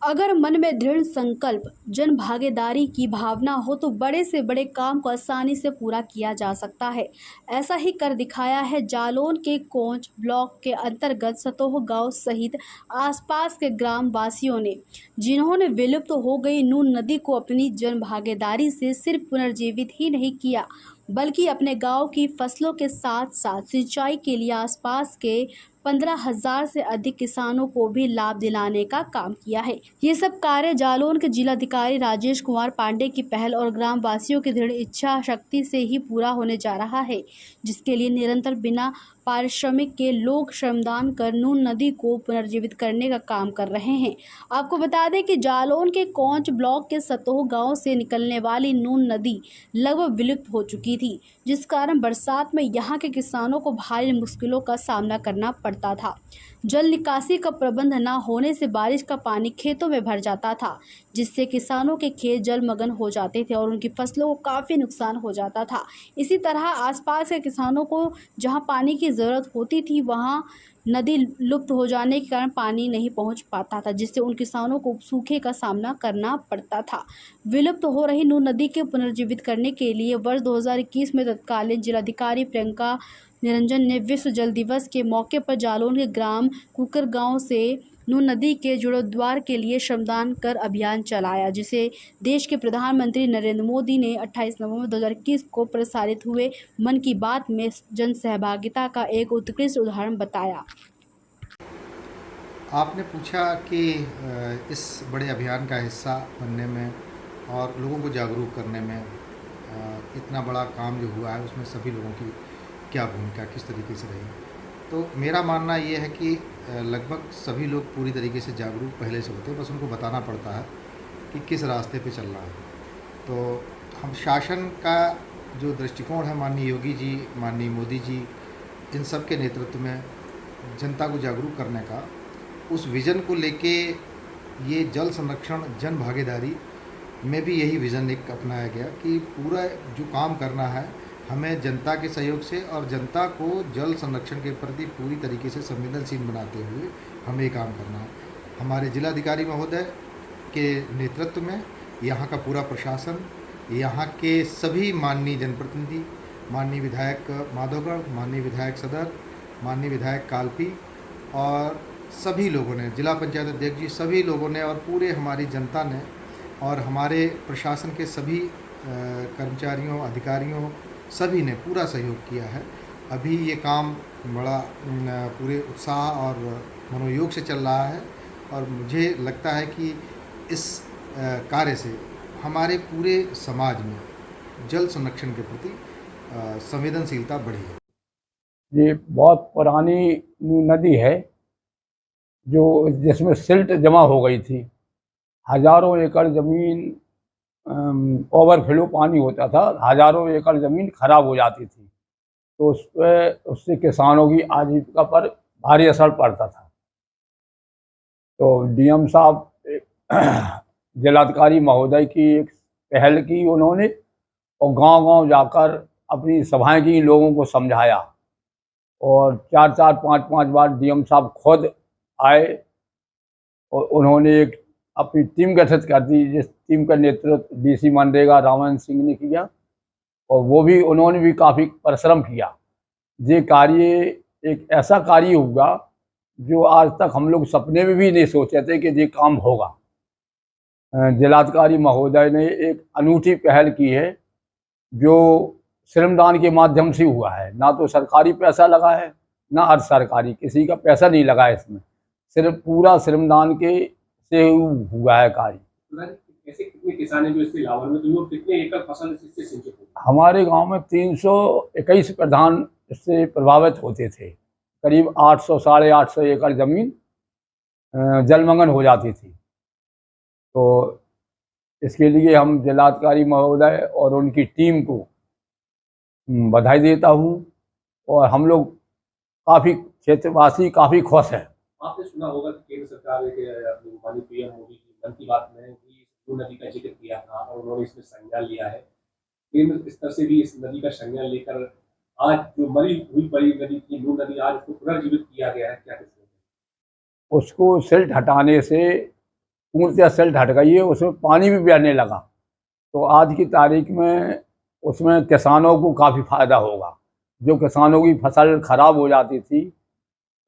अगर मन में दृढ़ संकल्प, जन भागीदारी की भावना हो तो बड़े से बड़े काम को आसानी से पूरा किया जा सकता है। ऐसा ही कर दिखाया है जालौन के कोंच ब्लॉक के अंतर्गत सतोह गांव सहित आसपास के ग्राम वासियों ने, जिन्होंने विलुप्त हो गई नून नदी को अपनी जन भागीदारी से सिर्फ पुनर्जीवित ही नहीं किया, बल्कि अपने गांव की फसलों के साथ साथ सिंचाई के लिए आसपास के 15,000 से अधिक किसानों को भी लाभ दिलाने का काम किया है। ये सब कार्य जालौन के जिलाधिकारी राजेश कुमार पांडे की पहल और ग्राम वासियों की दृढ़ इच्छा शक्ति से ही पूरा होने जा रहा है, जिसके लिए निरंतर बिना पारिश्रमिक के लोग श्रमदान कर नून नदी को पुनर्जीवित करने का काम कर रहे हैं। आपको बता दें कि जालौन के कोंच ब्लॉक के सतोह गांव से निकलने वाली नून नदी लगभग विलुप्त हो चुकी थी, जिस कारण बरसात में यहां के किसानों को भारी मुश्किलों का सामना करना पड़ता था। जल निकासी का प्रबंध न होने से बारिश का पानी खेतों में भर जाता था, जिससे किसानों के खेत जलमग्न हो जाते थे और उनकी फसलों को काफ़ी नुकसान हो जाता था। इसी तरह आसपास के किसानों को जहां पानी की ज़रूरत होती थी, वहां नदी लुप्त हो जाने के कारण पानी नहीं पहुंच पाता था, जिससे उन किसानों को सूखे का सामना करना पड़ता था। विलुप्त हो रही नून नदी के पुनर्जीवित करने के लिए वर्ष 2021 में तत्कालीन जिलाधिकारी प्रियंका निरंजन ने विश्व जल दिवस के मौके पर जालौन के ग्राम कुकर गांव से नून नदी के जीर्णोद्धार के लिए श्रमदान कर अभियान चलाया, जिसे देश के प्रधानमंत्री नरेंद्र मोदी ने 28 नवंबर 2021 को प्रसारित हुए मन की बात में जन सहभागिता का एक उत्कृष्ट उदाहरण बताया। आपने पूछा कि इस बड़े अभियान का हिस्सा बनने में और लोगों को जागरूक करने में इतना बड़ा काम जो हुआ है उसमें सभी लोगों की क्या भूमिका किस तरीके से रही। तो मेरा मानना ये है कि लगभग सभी लोग पूरी तरीके से जागरूक पहले से होते हैं, बस उनको बताना पड़ता है कि किस रास्ते पे चलना है। तो हम शासन का जो दृष्टिकोण है, माननीय योगी जी, माननीय मोदी जी, इन सब के नेतृत्व में जनता को जागरूक करने का, उस विज़न को लेके ये जल संरक्षण जन भागीदारी में भी यही विज़न एक अपनाया गया कि पूरा जो काम करना है हमें जनता के सहयोग से और जनता को जल संरक्षण के प्रति पूरी तरीके से संवेदनशील बनाते हुए हमें ये काम करना है। हमारे जिलाधिकारी महोदय के नेतृत्व में यहाँ का पूरा प्रशासन, यहाँ के सभी माननीय जनप्रतिनिधि, माननीय विधायक माधोगढ़, माननीय विधायक सदर, माननीय विधायक कालपी और सभी लोगों ने, जिला पंचायत अध्यक्ष जी, सभी लोगों ने और पूरे हमारी जनता ने और हमारे प्रशासन के सभी कर्मचारियों, अधिकारियों, सभी ने पूरा सहयोग किया है। अभी ये काम बड़ा पूरे उत्साह और मनोयोग से चल रहा है और मुझे लगता है कि इस कार्य से हमारे पूरे समाज में जल संरक्षण के प्रति संवेदनशीलता बढ़ी है। ये बहुत पुरानी नदी है जो जिसमें सिल्ट जमा हो गई थी। हजारों एकड़ ज़मीन ओवरफ्लो पानी होता था, हजारों एकड़ ज़मीन खराब हो जाती थी, तो उससे किसानों की आजीविका पर भारी असर पड़ता था। तो डीएम साहब जिलाधिकारी महोदय की एक पहल की उन्होंने और गांव-गांव जाकर अपनी सभाएं की, लोगों को समझाया और 4-4, 5-5 बार डीएम साहब खुद आए और उन्होंने एक अपनी टीम गठित कर दी, जिस टीम का नेतृत्व डीसी मनरेगा रामायण सिंह ने किया और उन्होंने भी काफ़ी परिश्रम किया। ये कार्य एक ऐसा कार्य होगा जो आज तक हम लोग सपने में भी नहीं सोचे थे कि ये काम होगा। जिलाधिकारी महोदय ने एक अनूठी पहल की है जो श्रमदान के माध्यम से हुआ है। ना तो सरकारी पैसा लगा है, ना अर्ध सरकारी, किसी का पैसा नहीं लगा है इसमें, सिर्फ पूरा श्रमदान के से हुआ है कार्य। ऐसे कितने किसान हैं जो इससे लाभान्वित हुए और कितने एकड़ फसल इससे सिंचित हुई? हमारे गांव में 321 प्रधान इससे प्रभावित होते थे। करीब 800 साढ़े 800 एकड़ ज़मीन जलमग्न हो जाती थी। तो इसके लिए हम जिलाधिकारी महोदय और उनकी टीम को बधाई देता हूँ और हम लोग काफ़ी क्षेत्रवासी काफ़ी खुश हैं। आपने सुना होगा कि केंद्र सरकार के माननीय पीएम मोदी की मन की बात में नून नदी का जिक्र किया था और उन्होंने इसमें संज्ञान लिया है। केंद्र स्तर से भी इस नदी का संज्ञान लेकर आज जो मरी हुई बड़ी नदी थी नून नदी, आज उसको पुनर्जीवित किया गया है। क्या कुछ उसको सिल्ट हटाने से पूर्णतः सिल्ट हट गई है, उसमें पानी भी बहने लगा। तो आज की तारीख में उसमें किसानों को काफ़ी फ़ायदा होगा। जो किसानों की फसल खराब हो जाती थी,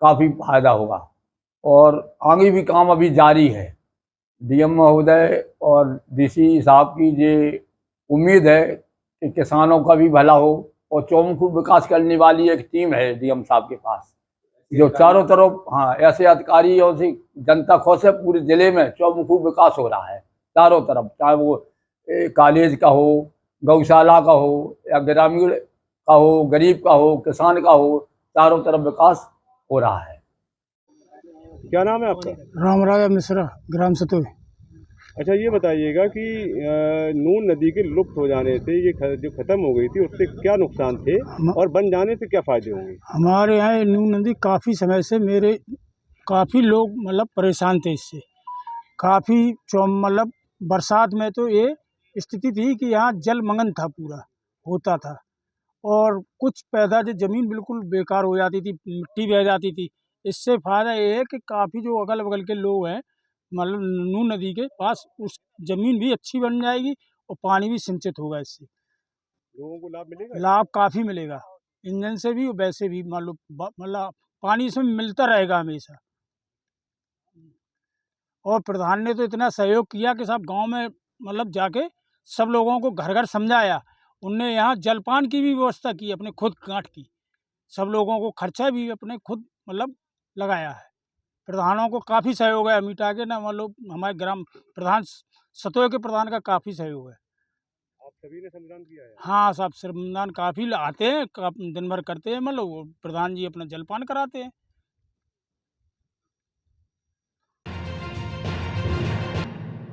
काफ़ी फ़ायदा होगा। और आगे भी काम अभी जारी है। डीएम महोदय और डीसी साहब की ये उम्मीद है कि किसानों का भी भला हो, और चौमुखी विकास करने वाली एक टीम है डीएम साहब के पास, जो चारों तरफ, हाँ, ऐसे अधिकारी और सी जनता खुश है। पूरे जिले में चौमुखी विकास हो रहा है चारों तरफ, चाहे वो कॉलेज का हो, गौशाला का हो, या ग्रामीण का हो, गरीब का हो, किसान का हो, चारों तरफ विकास हो रहा है। क्या नाम है आपका? राम राजा मिश्रा, ग्राम सतोई। अच्छा, ये बताइएगा कि नून नदी के लुप्त हो जाने से जो खत्म हो गई थी, उससे क्या नुकसान थे और बन जाने से क्या फायदे होंगे? हमारे यहाँ ये नून नदी काफ़ी समय से काफ़ी लोग मतलब परेशान थे इससे। काफ़ी मतलब बरसात में तो ये स्थिति थी कि यहाँ जलमग्न था, पूरा होता था, और कुछ पैदा जो ज़मीन बिल्कुल बेकार हो जाती थी, मिट्टी बह जाती थी। इससे फ़ायदा ये है कि काफ़ी जो अगल बगल के लोग हैं, मतलब नून नदी के पास, उस ज़मीन भी अच्छी बन जाएगी और पानी भी सिंचित होगा। इससे लोगों को लाभ मिलेगा? लाभ काफ़ी मिलेगा, इंजन से भी और वैसे भी। मान लो मतलब पानी इसमें मिलता रहेगा हमेशा। और प्रधान ने तो इतना सहयोग किया कि सब गांव में मतलब जाके सब लोगों को घर घर समझाया। उनने यहाँ जलपान की भी व्यवस्था की, अपने खुद गांठ की। सब लोगों को खर्चा भी अपने खुद मतलब लगाया है। प्रधानों को काफ़ी सहयोग है अमीट आगे ना, मतलब हमारे ग्राम प्रधान सतोय के प्रधान का काफ़ी सहयोग है। आप सभी ने श्रमदान किया है? हाँ, सब श्रमदान काफ़ी आते हैं, दिन भर करते हैं, मतलब वो प्रधान जी अपना जलपान कराते हैं।